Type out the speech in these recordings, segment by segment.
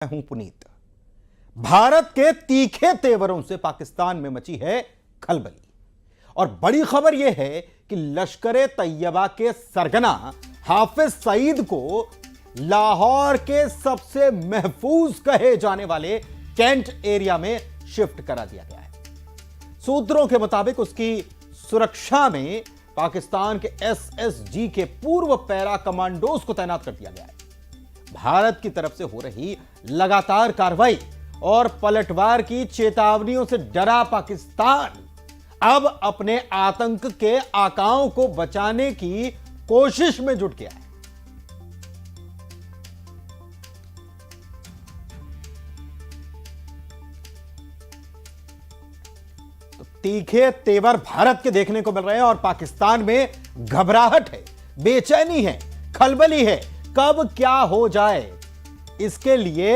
मैं हूं पुनीत। भारत के तीखे तेवरों से पाकिस्तान में मची है खलबली और बड़ी खबर यह है कि लश्कर तैयबा के सरगना हाफिज सईद को लाहौर के सबसे महफूज कहे जाने वाले कैंट एरिया में शिफ्ट करा दिया गया है। सूत्रों के मुताबिक उसकी सुरक्षा में पाकिस्तान के एसएसजी के पूर्व पैरा कमांडोज को तैनात कर दिया गया है। भारत की तरफ से हो रही लगातार कार्रवाई और पलटवार की चेतावनियों से डरा पाकिस्तान अब अपने आतंक के आकाओं को बचाने की कोशिश में जुट गया है। तो तीखे तेवर भारत के देखने को मिल रहे हैं और पाकिस्तान में घबराहट है, बेचैनी है, खलबली है। कब क्या हो जाए इसके लिए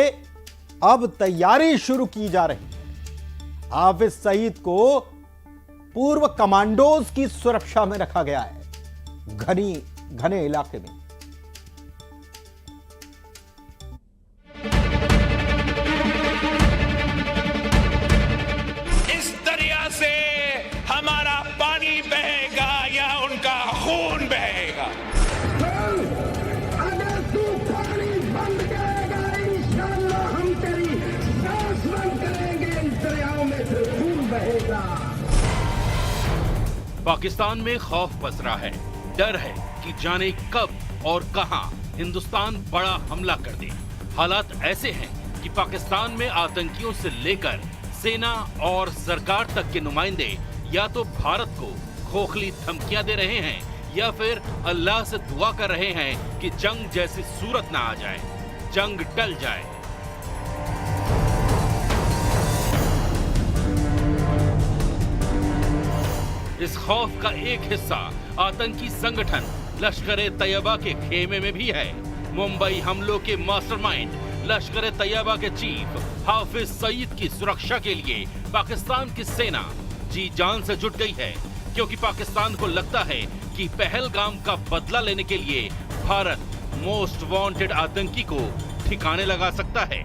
अब तैयारी शुरू की जा रही है। हाफिज सईद को पूर्व कमांडोज की सुरक्षा में रखा गया है घने इलाके में। इस दरिया से हमारा पानी बहेगा या उनका खून बहेगा। अगर तू पानी बंद करेगा इंशाअल्लाह हम तेरी सांस बंद करेंगे, इस दरियाओं में से खून बहेगा। पाकिस्तान में खौफ पसरा है, डर है कि जाने कब और कहां हिंदुस्तान बड़ा हमला कर दे। हालात ऐसे हैं कि पाकिस्तान में आतंकियों से लेकर सेना और सरकार तक के नुमाइंदे या तो भारत को खोखली धमकियां दे रहे हैं या फिर अल्लाह से दुआ कर रहे हैं कि जंग जैसी सूरत ना आ जाए, जंग टल जाए। इस खौफ का एक हिस्सा आतंकी संगठन लश्कर तैयबा के खेमे में भी है। मुंबई हमलों के मास्टरमाइंड लश्कर तैयबा के चीफ हाफिज सईद की सुरक्षा के लिए पाकिस्तान की सेना जी जान से जुट गई है, क्योंकि पाकिस्तान को लगता है कि पहलगाम का बदला लेने के लिए भारत मोस्ट वांटेड आतंकी को ठिकाने लगा सकता है।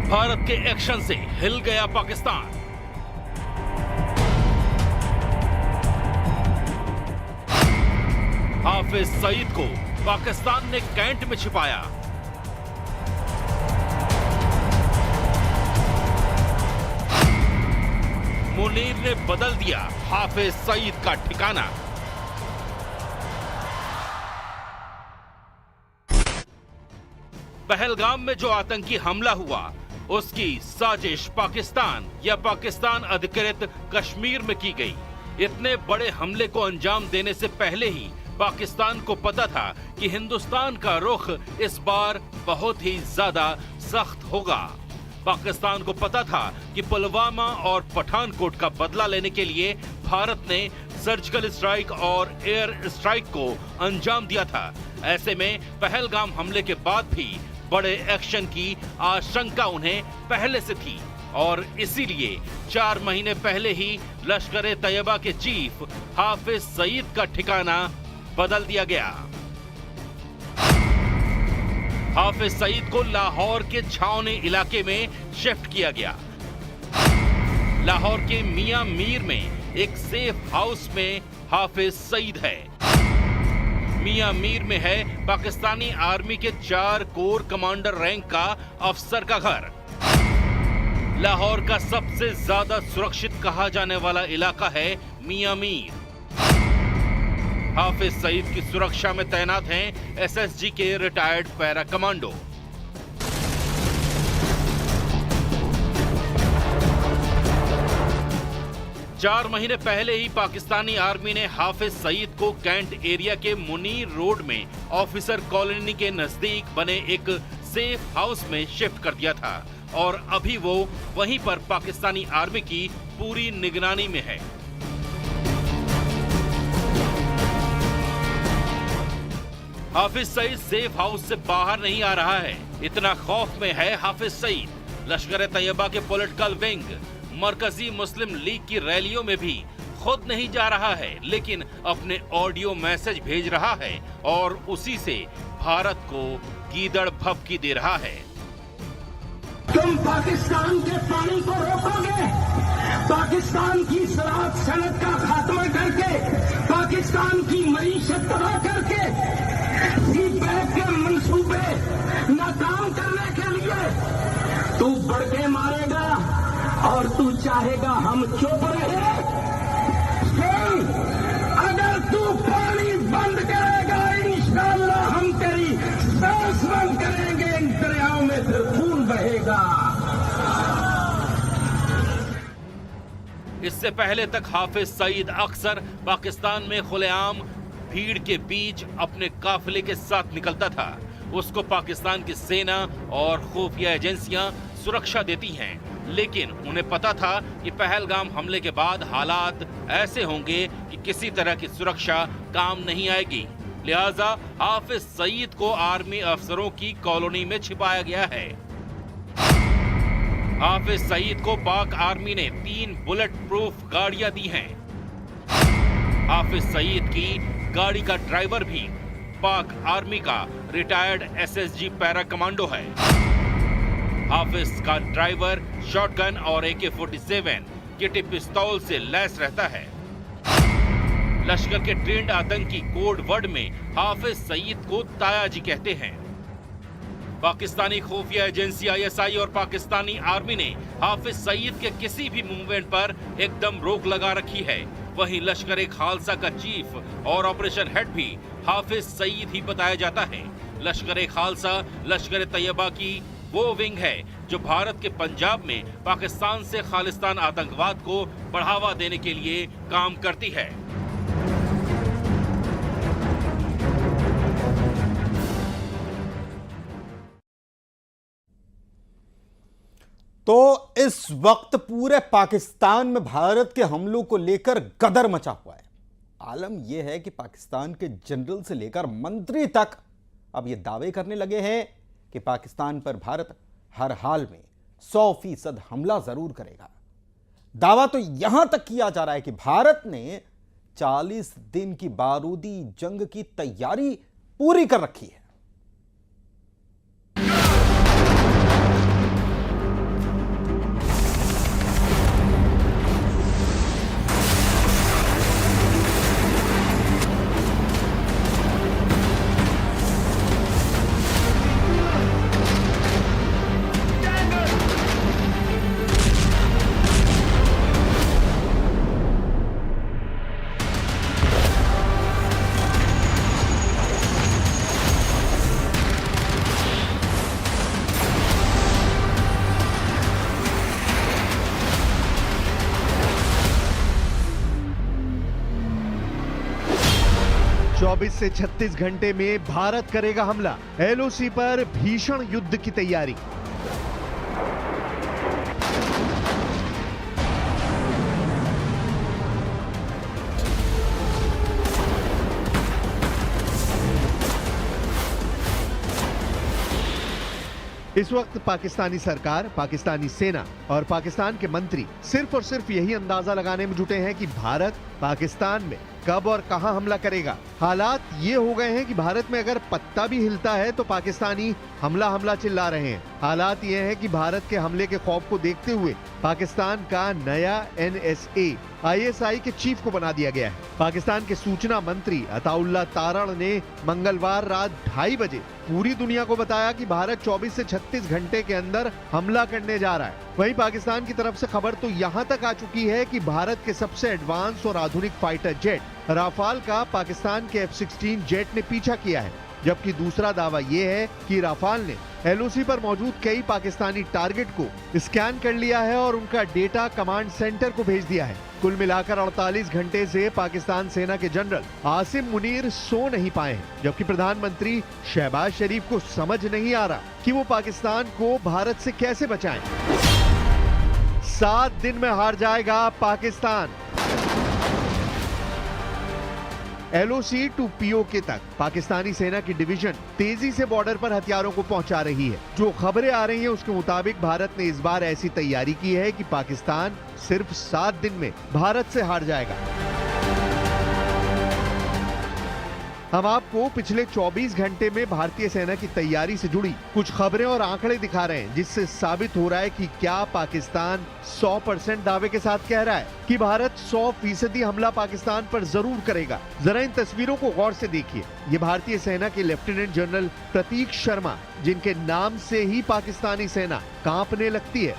भारत के एक्शन से हिल गया पाकिस्तान। हाफिज सईद को पाकिस्तान ने कैंट में छिपाया। मुनीर ने बदल दिया हाफिज सईद का ठिकाना। पहलगाम में जो आतंकी हमला हुआ उसकी साजिश पाकिस्तान या पाकिस्तान अधिकृत कश्मीर में की गई। इतने बड़े हमले को अंजाम देने से पहले ही पाकिस्तान को पता था कि हिंदुस्तान का रुख इस बार बहुत ही ज्यादा सख्त होगा। पाकिस्तान को पता था कि पुलवामा और पठानकोट का बदला लेने के लिए भारत ने सर्जिकल स्ट्राइक और एयर स्ट्राइक को अंजाम दिया था। ऐसे में पहलगाम हमले के बाद भी बड़े एक्शन की आशंका उन्हें पहले से थी और इसीलिए 4 महीने पहले ही लश्कर तैयबा के चीफ हाफिज सईद का ठिकाना बदल दिया गया। हाफिज सईद को लाहौर के छावनी इलाके में शिफ्ट किया गया। लाहौर के मियां मीर में एक सेफ हाउस में हाफिज सईद है। मियां मीर में है पाकिस्तानी आर्मी के 4 कोर कमांडर रैंक का अफसर का घर। लाहौर का सबसे ज्यादा सुरक्षित कहा जाने वाला इलाका है मियां मीर। हाफिज सईद की सुरक्षा में तैनात हैं एसएसजी के रिटायर्ड पैरा कमांडो। चार महीने पहले ही पाकिस्तानी आर्मी ने हाफिज सईद को कैंट एरिया के मुनीर रोड में ऑफिसर कॉलोनी के नजदीक बने एक सेफ हाउस में शिफ्ट कर दिया था और अभी वो वहीं पर पाकिस्तानी आर्मी की पूरी निगरानी में है। हाफिज सईद सेफ हाउस से बाहर नहीं आ रहा है। इतना खौफ में है हाफिज सईद। लश्कर तैयबा के पॉलिटिकल विंग मरकजी मुस्लिम लीग की रैलियों में भी खुद नहीं जा रहा है, लेकिन अपने ऑडियो मैसेज भेज रहा है और उसी से भारत को गीदड़ भभकी दे रहा है। तुम पाकिस्तान के पानी को रोकोगे, पाकिस्तान की शराब सनत का खात्मा करके, पाकिस्तान की मईशत तबाह करके, सीपैक के मंसूबे नाकाम करने के लिए तू बढ़ के मारेगा और तू चाहेगा हम चुप रहे। सुन, अगर तू पानी बंद करेगा इंशाअल्लाह हम तेरी सांस बंद करेंगे, इन दरियाओं में फिर खून बहेगा। इससे पहले तक हाफिज सईद अक्सर पाकिस्तान में खुलेआम भीड़ के बीच अपने काफिले के साथ निकलता था। उसको पाकिस्तान की सेना और खुफिया एजेंसियां सुरक्षा देती हैं, लेकिन उन्हें पता था कि पहलगाम हमले के बाद हालात ऐसे होंगे कि किसी तरह की सुरक्षा काम नहीं आएगी। लिहाजा हाफिज सईद को आर्मी अफसरों की कॉलोनी में छिपाया गया है। हाफिज सईद को पाक आर्मी ने 3 बुलेट प्रूफ गाड़ियां दी हैं। हाफिज सईद की गाड़ी का ड्राइवर भी पाक आर्मी का रिटायर्ड एसएसजी पैरा कमांडो है। हाफिज का ड्राइवर शॉटगन और AK-47 किटी पिस्तौल से लैस रहता है। लश्कर के ट्रेंड आतंकी कोड वर्ड में हाफिज सईद को तायाजी कहते हैं। पाकिस्तानी खुफिया एजेंसी ISI और पाकिस्तानी आर्मी ने हाफिज सईद के किसी भी मूवमेंट पर एकदम रोक लगा रखी है। वहीं लश्कर खालसा का चीफ और ऑपरेशन हेड भी हाफिज सईद ही बताया जाता है। लश्कर खालसा लश्कर तैयबा की वो विंग है जो भारत के पंजाब में पाकिस्तान से खालिस्तान आतंकवाद को बढ़ावा देने के लिए काम करती है। तो इस वक्त पूरे पाकिस्तान में भारत के हमलों को लेकर गदर मचा हुआ है। आलम यह है कि पाकिस्तान के जनरल से लेकर मंत्री तक अब यह दावे करने लगे हैं कि पाकिस्तान पर भारत हर हाल में 100% हमला जरूर करेगा। दावा तो यहां तक किया जा रहा है कि भारत ने 40 दिन की बारूदी जंग की तैयारी पूरी कर रखी है। से 36 घंटे में भारत करेगा हमला। LOC पर भीषण युद्ध की तैयारी। इस वक्त पाकिस्तानी सरकार, पाकिस्तानी सेना और पाकिस्तान के मंत्री सिर्फ और सिर्फ यही अंदाजा लगाने में जुटे हैं कि भारत पाकिस्तान में कब और कहां हमला करेगा। हालात ये हो गए हैं कि भारत में अगर पत्ता भी हिलता है तो पाकिस्तानी हमला हमला चिल्ला रहे हैं। हालात ये हैं कि भारत के हमले के खौफ को देखते हुए पाकिस्तान का नया NSA ISI के चीफ को बना दिया गया है। पाकिस्तान के सूचना मंत्री अताउल्ला तारण ने मंगलवार रात 2:30 बजे पूरी दुनिया को बताया कि भारत 24 से 36 घंटे के अंदर हमला करने जा रहा है। वहीं पाकिस्तान की तरफ से खबर तो यहां तक आ चुकी है कि भारत के सबसे एडवांस और आधुनिक फाइटर जेट राफाल का पाकिस्तान के F-16 जेट ने पीछा किया है। जबकि दूसरा दावा यह है कि राफाल ने LOC पर मौजूद कई पाकिस्तानी टारगेट को स्कैन कर लिया है और उनका डेटा कमांड सेंटर को भेज दिया है। कुल मिलाकर 48 घंटे से पाकिस्तान सेना के जनरल आसिम मुनीर सो नहीं पाए हैं, जबकि प्रधानमंत्री शहबाज शरीफ को समझ नहीं आ रहा कि वो पाकिस्तान को भारत से कैसे बचाएं। 7 दिन में हार जाएगा पाकिस्तान। LOC to POK तक पाकिस्तानी सेना की डिवीजन तेजी से बॉर्डर पर हथियारों को पहुंचा रही है। जो खबरें आ रही हैं उसके मुताबिक भारत ने इस बार ऐसी तैयारी की है कि पाकिस्तान सिर्फ 7 दिन में भारत से हार जाएगा। हम आपको पिछले 24 घंटे में भारतीय सेना की तैयारी से जुड़ी कुछ खबरें और आंकड़े दिखा रहे हैं, जिससे साबित हो रहा है कि क्या पाकिस्तान 100% दावे के साथ कह रहा है कि भारत 100% हमला पाकिस्तान पर जरूर करेगा। जरा इन तस्वीरों को गौर से देखिए। ये भारतीय सेना के लेफ्टिनेंट जनरल प्रतीक शर्मा, जिनके नाम से ही पाकिस्तानी सेना कांपने लगती है।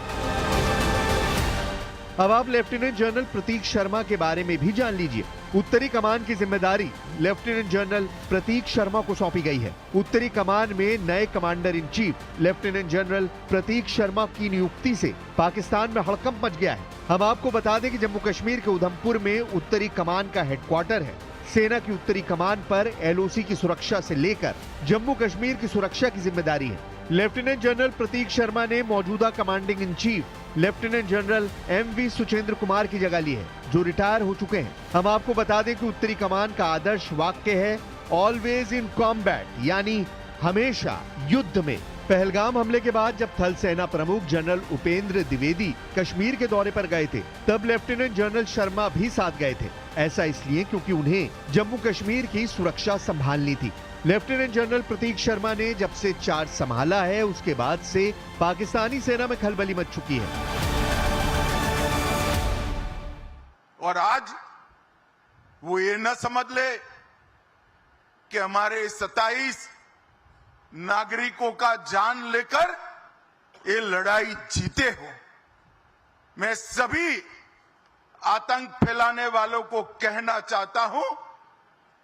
अब आप लेफ्टिनेंट जनरल प्रतीक शर्मा के बारे में भी जान लीजिए। उत्तरी कमान की जिम्मेदारी लेफ्टिनेंट जनरल प्रतीक शर्मा को सौंपी गई है। उत्तरी कमान में नए commander in chief lieutenant general Pratik Sharma की नियुक्ति से पाकिस्तान में हड़कंप मच गया है। हम आपको बता दें कि जम्मू कश्मीर के उधमपुर में उत्तरी कमान का हेडक्वार्टर है। सेना की उत्तरी कमान पर LOC की सुरक्षा से लेकर जम्मू कश्मीर की सुरक्षा की जिम्मेदारी है। लेफ्टिनेंट जनरल प्रतीक शर्मा ने मौजूदा commanding in chief lieutenant general MV Suchendra Kumar की जगह ली है, जो रिटायर हो चुके हैं। हम आपको बता दें कि उत्तरी कमान का आदर्श वाक्य है ऑलवेज इन कॉम्बैट, यानी हमेशा युद्ध में। पहलगाम हमले के बाद जब थल सेना प्रमुख जनरल उपेंद्र द्विवेदी कश्मीर के दौरे पर गए थे, तब लेफ्टिनेंट जनरल शर्मा भी साथ गए थे। ऐसा इसलिए क्योंकि उन्हें जम्मू कश्मीर की सुरक्षा संभालनी थी। लेफ्टिनेंट जनरल प्रतीक शर्मा ने जब से चार्ज संभाला है, उसके बाद से पाकिस्तानी सेना में खलबली मच चुकी है। और आज वो ये न समझ ले कि हमारे 27 नागरिकों का जान लेकर ये लड़ाई जीते हो। मैं सभी आतंक फैलाने वालों को कहना चाहता हूं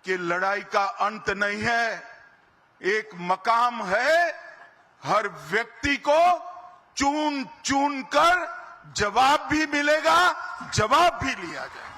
कि लड़ाई का अंत नहीं है, एक मकाम है। हर व्यक्ति को चुन चुन कर जवाब भी मिलेगा, जवाब भी लिया जाएगा।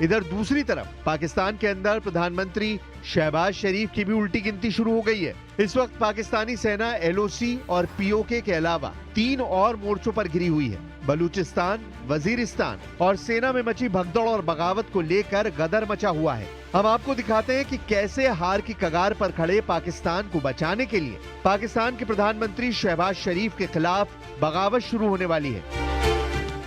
इधर दूसरी तरफ पाकिस्तान के अंदर प्रधानमंत्री शहबाज शरीफ की भी उल्टी गिनती शुरू हो गई है। इस वक्त पाकिस्तानी सेना LOC और POK के अलावा 3 और मोर्चों पर घिरी हुई है। बलूचिस्तान, वजीरिस्तान और सेना में मची भगदड़ और बगावत को लेकर गदर मचा हुआ है। हम आपको दिखाते हैं कि कैसे हार की कगार पर खड़े पाकिस्तान को बचाने के लिए पाकिस्तान के प्रधानमंत्री शहबाज शरीफ के खिलाफ बगावत शुरू होने वाली है।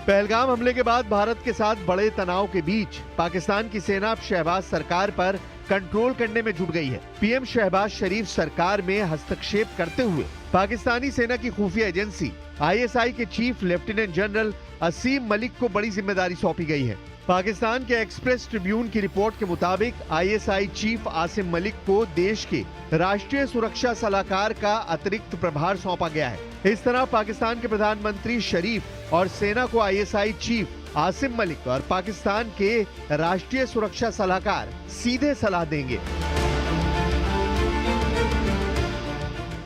पहलगाम हमले के बाद भारत के साथ बड़े तनाव के बीच पाकिस्तान की सेना अब शहबाज सरकार पर कंट्रोल करने में जुट गई है। PM शहबाज शरीफ सरकार में हस्तक्षेप करते हुए पाकिस्तानी सेना की खुफिया एजेंसी ISI के चीफ लेफ्टिनेंट जनरल असीम मलिक को बड़ी जिम्मेदारी सौंपी गई है। पाकिस्तान के एक्सप्रेस ट्रिब्यून की रिपोर्ट के मुताबिक ISI चीफ आसिम मलिक को देश के राष्ट्रीय सुरक्षा सलाहकार का अतिरिक्त प्रभार सौंपा गया है। इस तरह पाकिस्तान के प्रधानमंत्री शरीफ और सेना को ISI चीफ आसिम मलिक और पाकिस्तान के राष्ट्रीय सुरक्षा सलाहकार सीधे सलाह देंगे।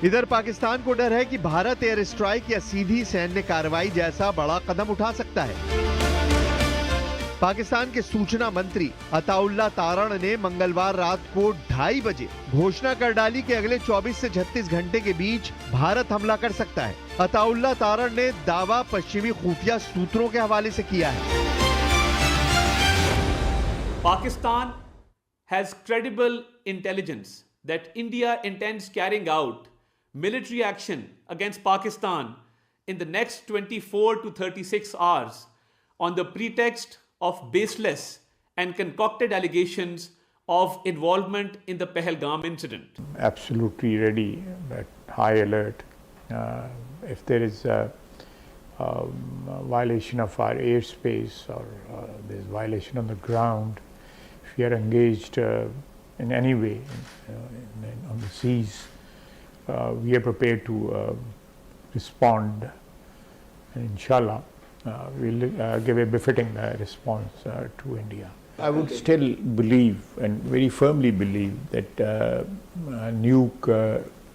इधर पाकिस्तान को डर है कि भारत एयर स्ट्राइक या सीधी सैन्य कार्रवाई जैसा बड़ा कदम उठा सकता है। पाकिस्तान के सूचना मंत्री अताउल्ला तारण ने मंगलवार रात को 2:30 बजे घोषणा कर डाली कि अगले 24 से 36 घंटे के बीच भारत हमला कर सकता है। अताउल्ला तारण ने दावा पश्चिमी खुफिया सूत्रों के हवाले से किया है। Pakistan has credible intelligence that India intends carrying out military action against Pakistan in the next 24 to 36 hours on the pretext of baseless and concocted allegations of involvement in the Pahalgam incident. Absolutely ready, at high alert. If there is a violation of our airspace or there is violation on the ground, if we are engaged in any way on the seas, we are prepared to respond, and inshallah we'll give a befitting response to India. I would still believe and very firmly believe that nuke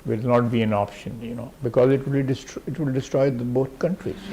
will not be an option, because it will destroy both countries.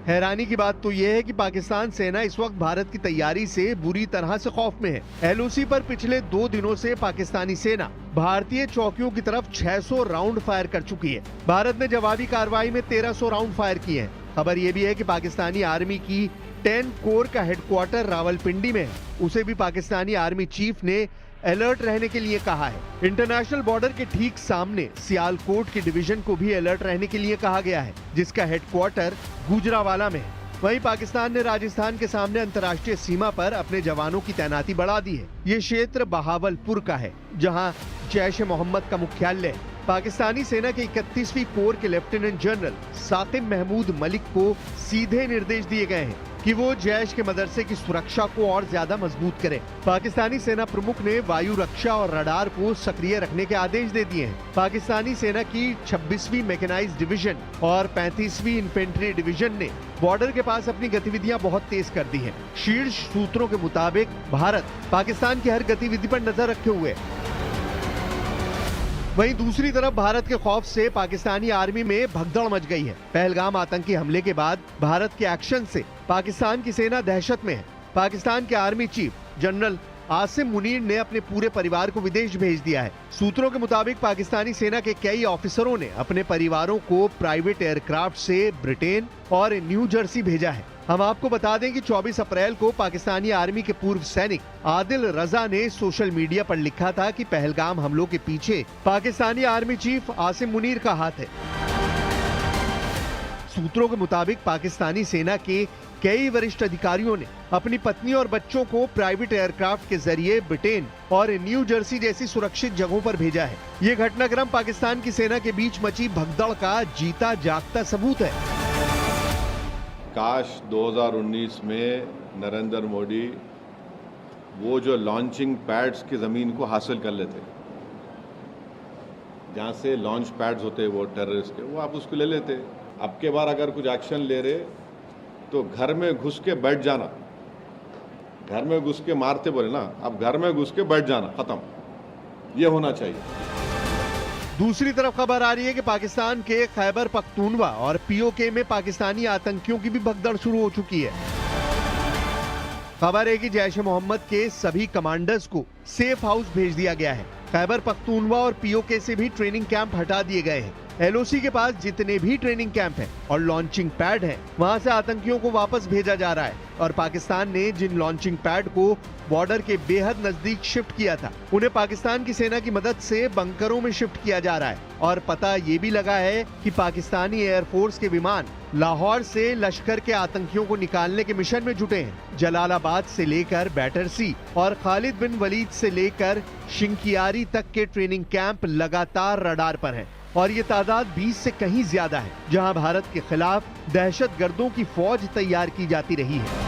हैरानी की बात तो यह है कि पाकिस्तान सेना इस वक्त भारत की तैयारी से बुरी तरह से खौफ में है। LOC पर पिछले 2 दिनों से पाकिस्तानी सेना भारतीय चौकियों की तरफ 600 राउंड फायर कर चुकी है। भारत ने जवाबी कार्रवाई में 1300 राउंड फायर किए हैं। खबर यह भी है कि पाकिस्तानी आर्मी की 10 कोर का हेडक्वार्टर रावलपिंडी में है। उसे भी पाकिस्तानी आर्मी चीफ ने अलर्ट रहने के लिए कहा है। इंटरनेशनल बॉर्डर के ठीक सामने सियालकोट की डिवीजन को भी अलर्ट रहने के लिए कहा गया है, जिसका हेडक्वार्टर गुजरावाला में है। वहीं पाकिस्तान ने राजस्थान के सामने अंतर्राष्ट्रीय सीमा पर अपने जवानों की तैनाती बढ़ा दी है। ये क्षेत्र बहावलपुर का है, जहां जैश ए मोहम्मद का मुख्यालय है। पाकिस्तानी सेना के 31वीं कोर के लेफ्टिनेंट जनरल साकिब महमूद मलिक को सीधे निर्देश दिए गए हैं कि वो जैश के मदरसे की सुरक्षा को और ज्यादा मजबूत करें। पाकिस्तानी सेना प्रमुख ने वायु रक्षा और रडार को सक्रिय रखने के आदेश दे दिए हैं। पाकिस्तानी सेना की 26वीं मैकेनाइज्ड डिवीजन और 35वीं इन्फेंट्री डिवीजन ने बॉर्डर के पास अपनी गतिविधियां बहुत तेज कर दी हैं। शीर्ष सूत्रों के मुताबिक भारत पाकिस्तान की हर गतिविधि पर नजर रखे हुए है। वहीं दूसरी तरफ भारत के खौफ से पाकिस्तानी आर्मी में भगदड़ मच गई है। पहलगाम आतंकी हमले के बाद भारत के एक्शन से पाकिस्तान की सेना दहशत में है। पाकिस्तान के army chief general Asim Munir ने अपने पूरे परिवार को विदेश भेज दिया है। सूत्रों के मुताबिक पाकिस्तानी सेना के कई ऑफिसरों ने अपने परिवारों को प्राइवेट एयरक्राफ्ट से ब्रिटेन और न्यू जर्सी भेजा है। हम आपको बता दें कि 24 अप्रैल को पाकिस्तानी आर्मी के पूर्व सैनिक आदिल रजा ने सोशल मीडिया पर लिखा था कि पहलगाम हमलों के पीछे पाकिस्तानी आर्मी चीफ आसिम मुनीर का हाथ है। सूत्रों के मुताबिक पाकिस्तानी सेना के कई वरिष्ठ अधिकारियों ने अपनी पत्नी और बच्चों को प्राइवेट एयरक्राफ्ट के जरिए ब्रिटेन और न्यू जर्सी जैसी सुरक्षित जगहों पर भेजा है। ये घटनाक्रम पाकिस्तान की सेना के बीच मची भगदड़ का जीता जागता सबूत है। काश 2019 में नरेंद्र मोदी वो जो लॉन्चिंग पैड्स की ज़मीन को हासिल कर लेते, जहाँ से लॉन्च पैड्स होते वो टेररिस्ट के, वो आप उसको ले लेते। अब के बार अगर कुछ एक्शन ले रहे तो घर में घुस के बैठ जाना, घर में घुस के मारते बोले ना, अब घर में घुस के बैठ जाना, खत्म, ये होना चाहिए। दूसरी तरफ खबर आ रही है कि पाकिस्तान के खैबर पख्तूनवा और पीओके में पाकिस्तानी आतंकियों की भी भगदड़ शुरू हो चुकी है। खबर है कि जैश ए मोहम्मद के सभी कमांडर्स को सेफ हाउस भेज दिया गया है। खैबर पख्तूनवा और पीओके से भी ट्रेनिंग कैंप हटा दिए गए हैं। एलओसी के पास जितने भी ट्रेनिंग कैंप हैं और लॉन्चिंग पैड हैं, वहां से आतंकियों को वापस भेजा जा रहा है। और पाकिस्तान ने जिन लॉन्चिंग पैड को बॉर्डर के बेहद नजदीक शिफ्ट किया था, उन्हें पाकिस्तान की सेना की मदद से बंकरों में शिफ्ट किया जा रहा है। और पता ये भी लगा है कि पाकिस्तानी एयरफोर्स के विमान लाहौर से लश्कर के आतंकियों को निकालने के मिशन में जुटे हैं। जलालाबाद से लेकर बैटरसी और खालिद बिन वलीद से लेकर शिंकियारी तक के ट्रेनिंग कैंप लगातार रडार पर हैं। और ये तादाद 20 से कहीं ज्यादा है, जहां भारत के खिलाफ दहशतगर्दों की फौज तैयार की जाती रही है।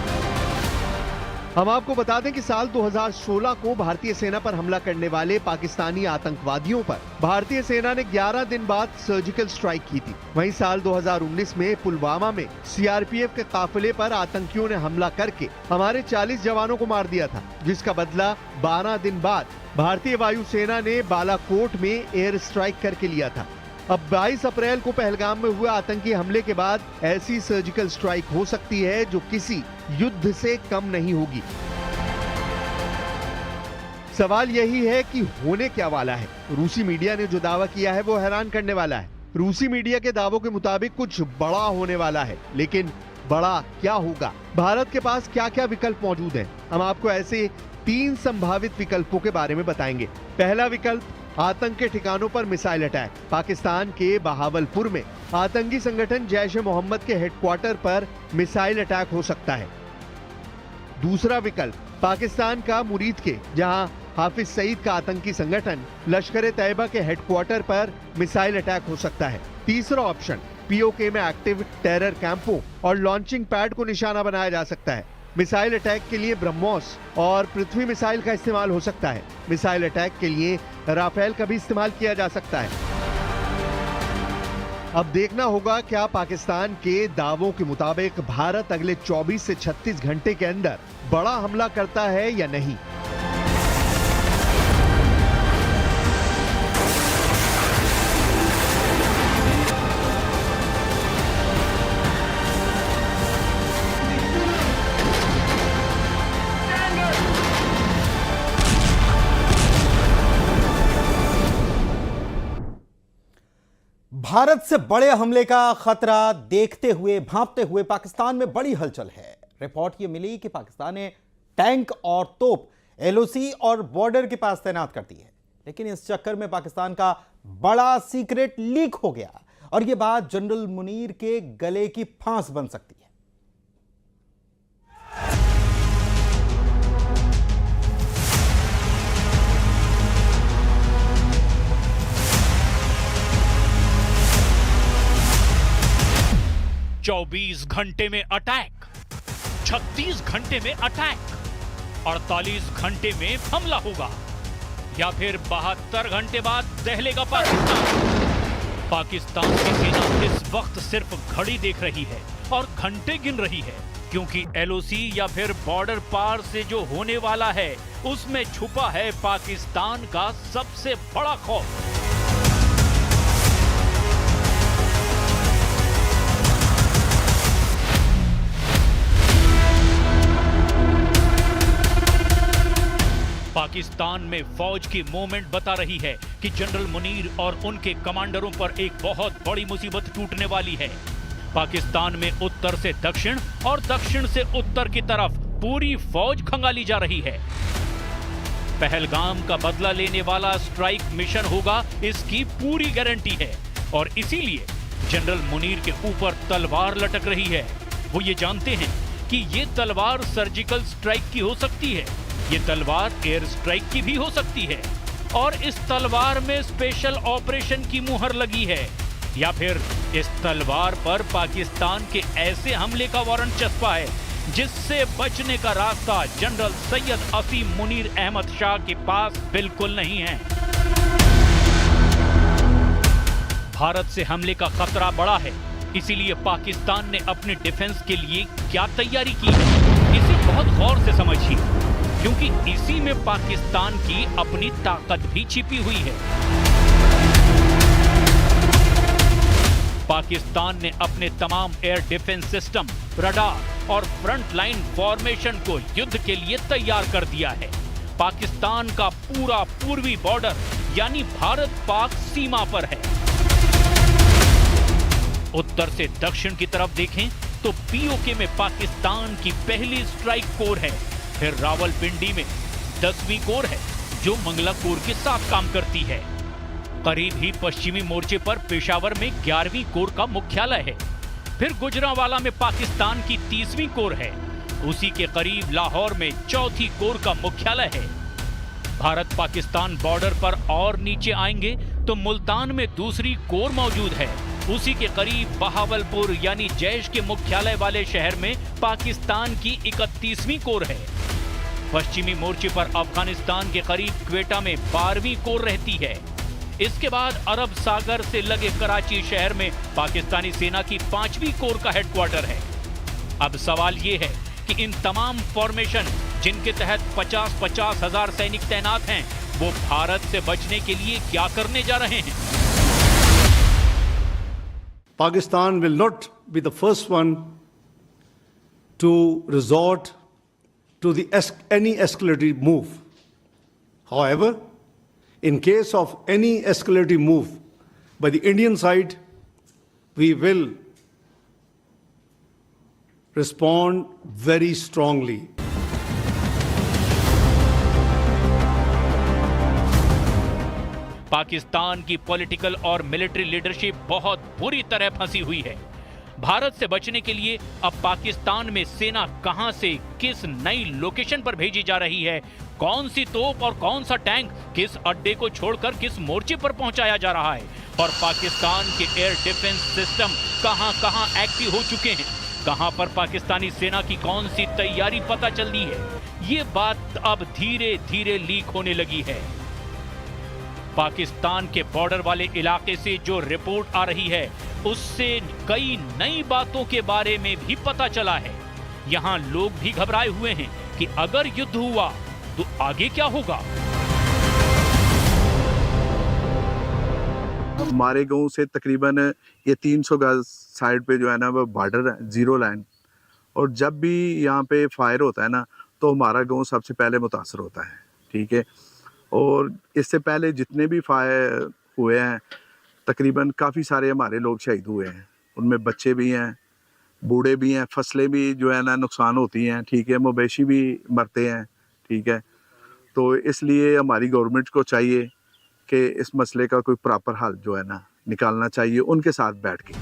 हम आपको बता दें कि साल 2016 को भारतीय सेना पर हमला करने वाले पाकिस्तानी आतंकवादियों पर भारतीय सेना ने 11 दिन बाद सर्जिकल स्ट्राइक की थी। वहीं साल 2019 में पुलवामा में सीआरपीएफ के काफिले पर आतंकियों ने हमला करके हमारे 40 जवानों को मार दिया था, जिसका बदला 12 दिन बाद भारतीय वायुसेना ने बालाकोट में एयर स्ट्राइक करके लिया था। अब 22 अप्रैल को पहलगाम में हुए आतंकी हमले के बाद ऐसी सर्जिकल स्ट्राइक हो सकती है जो किसी युद्ध से कम नहीं होगी। सवाल यही है कि होने क्या वाला है। रूसी मीडिया ने जो दावा किया है वो हैरान करने वाला है। रूसी मीडिया के दावों के मुताबिक कुछ बड़ा होने वाला है, लेकिन बड़ा क्या होगा? भारत के पास क्या क्या विकल्प मौजूद हैं? हम आपको ऐसे 3 संभावित विकल्पों के बारे में बताएंगे। पहला विकल्प, आतंक के ठिकानों पर मिसाइल अटैक। पाकिस्तान के बहावलपुर में आतंकी संगठन जैश ए मोहम्मद के हेडक्वार्टर पर मिसाइल अटैक हो सकता है। दूसरा विकल्प, पाकिस्तान का मुरीद के, जहां हाफिज सईद का आतंकी संगठन लश्कर-ए-तैयबा के हेडक्वार्टर पर मिसाइल अटैक हो सकता है। तीसरा ऑप्शन, पीओके में एक्टिव टेरर कैंपों और लॉन्चिंग पैड को निशाना बनाया जा सकता है। मिसाइल अटैक के लिए ब्रह्मोस और पृथ्वी मिसाइल का इस्तेमाल हो सकता है। मिसाइल अटैक के लिए राफेल का भी इस्तेमाल किया जा सकता है। अब देखना होगा क्या पाकिस्तान के दावों के मुताबिक भारत अगले 24 से 36 घंटे के अंदर बड़ा हमला करता है या नहीं। भारत से बड़े हमले का खतरा देखते हुए भांपते हुए पाकिस्तान में बड़ी हलचल है। रिपोर्ट ये मिली कि पाकिस्तान ने टैंक और तोप एलओसी और बॉर्डर के पास तैनात कर दी है, लेकिन इस चक्कर में पाकिस्तान का बड़ा सीक्रेट लीक हो गया और यह बात जनरल मुनीर के गले की फांस बन सकती है। 24 घंटे में अटैक, 36 घंटे में अटैक, 48 घंटे में हमला होगा या फिर 72 घंटे बाद दहलेगा पाकिस्तान। पाकिस्तान की सेना इस वक्त सिर्फ घड़ी देख रही है और घंटे गिन रही है, क्योंकि एलओसी या फिर बॉर्डर पार से जो होने वाला है उसमें छुपा है पाकिस्तान का सबसे बड़ा खौफ। पाकिस्तान में फौज की मूवमेंट बता रही है कि जनरल मुनीर और उनके कमांडरों पर एक बहुत बड़ी मुसीबत टूटने वाली है। पाकिस्तान में उत्तर से दक्षिण और दक्षिण से उत्तर की तरफ पूरी फौज खंगाली जा रही है। पहलगाम का बदला लेने वाला स्ट्राइक मिशन होगा, इसकी पूरी गारंटी है और इसीलिए जनरल मुनीर के ऊपर तलवार लटक रही है। वो ये जानते हैं कि ये तलवार सर्जिकल स्ट्राइक की हो सकती है, ये तलवार एयर स्ट्राइक की भी हो सकती है और इस तलवार में स्पेशल ऑपरेशन की मुहर लगी है, या फिर इस तलवार पर पाकिस्तान के ऐसे हमले का वारंट चस्पा है जिससे बचने का रास्ता जनरल सैयद असीम मुनीर अहमद शाह के पास बिल्कुल नहीं है। भारत से हमले का खतरा बड़ा है, इसीलिए पाकिस्तान ने अपने डिफेंस के लिए क्या तैयारी की है, इसे बहुत गौर से समझिए, क्योंकि इसी में पाकिस्तान की अपनी ताकत भी छिपी हुई है। पाकिस्तान ने अपने तमाम एयर डिफेंस सिस्टम, रडार और फ्रंट लाइन फॉर्मेशन को युद्ध के लिए तैयार कर दिया है। पाकिस्तान का पूरा पूर्वी बॉर्डर यानी भारत पाक सीमा पर है। उत्तर से दक्षिण की तरफ देखें तो पीओके में पाकिस्तान की पहली स्ट्राइक कोर है, फिर रावलपिंडी में 10वीं कोर है जो मंगला कोर के साथ काम करती है। करीब ही पश्चिमी मोर्चे पर पेशावर में 11वीं कोर का मुख्यालय है, फिर गुजरांवाला में पाकिस्तान की 30वीं कोर है, उसी के करीब लाहौर में 4थी कोर का मुख्यालय है। भारत पाकिस्तान बॉर्डर पर और नीचे आएंगे तो मुल्तान में 2री कोर मौजूद है, उसी के करीब बहावलपुर यानी जैश के मुख्यालय वाले शहर में पाकिस्तान की 31वीं कोर है। पश्चिमी मोर्चे पर अफगानिस्तान के करीब क्वेटा में 12वीं कोर रहती है। इसके बाद अरब सागर से लगे कराची शहर में पाकिस्तानी सेना की 5वीं कोर का हेडक्वार्टर है। अब सवाल ये है कि इन तमाम फॉर्मेशन जिनके तहत 50-50 हजार सैनिक तैनात हैं, वो भारत से बचने के लिए क्या करने जा रहे हैं? Pakistan will not be the first one to resort to any escalatory move. However, in case of any escalatory move by the Indian side, we will respond very strongly. Pakistan की पॉलिटिकल और मिलिट्री लीडरशिप बहुत बुरी तरह फंसी हुई है। भारत से बचने के लिए अब पाकिस्तान में सेना कहां से किस नई लोकेशन पर भेजी जा रही है, कौन सी तोप और कौन सा टैंक किस अड्डे को छोड़कर किस मोर्चे पर पहुंचाया जा रहा है, और पाकिस्तान के एयर डिफेंस सिस्टम कहां-कहां एक्टिव हो चुके हैं, कहां पर पाकिस्तानी सेना की कौन सी तैयारी पता चल रही है, ये बात अब धीरे-धीरे लीक होने लगी है। पाकिस्तान के बॉर्डर वाले इलाके से जो रिपोर्ट आ रही है उससे कई नई बातों के बारे में भी पता चला है। यहां लोग भी घबराए हुए हैं कि अगर युद्ध हुआ तो आगे क्या होगा। हमारे गांव से तकरीबन ये 300 गज साइड पे जो है ना वो बॉर्डर है, जीरो लाइन, और जब भी यहाँ पे फायर होता है ना तो हमारा गांव सबसे पहले मुतासर होता है। ठीक है, और इससे पहले जितने भी फायर हुए हैं तकरीबन काफ़ी सारे हमारे लोग शहीद हुए हैं, उनमें बच्चे भी हैं, बूढ़े भी हैं, फसलें भी जो है ना नुकसान होती हैं। ठीक है, मवेशी भी मरते हैं। ठीक है, तो इसलिए हमारी गवर्नमेंट को चाहिए कि इस मसले का कोई प्रॉपर हल जो है ना निकालना चाहिए उनके साथ बैठ के।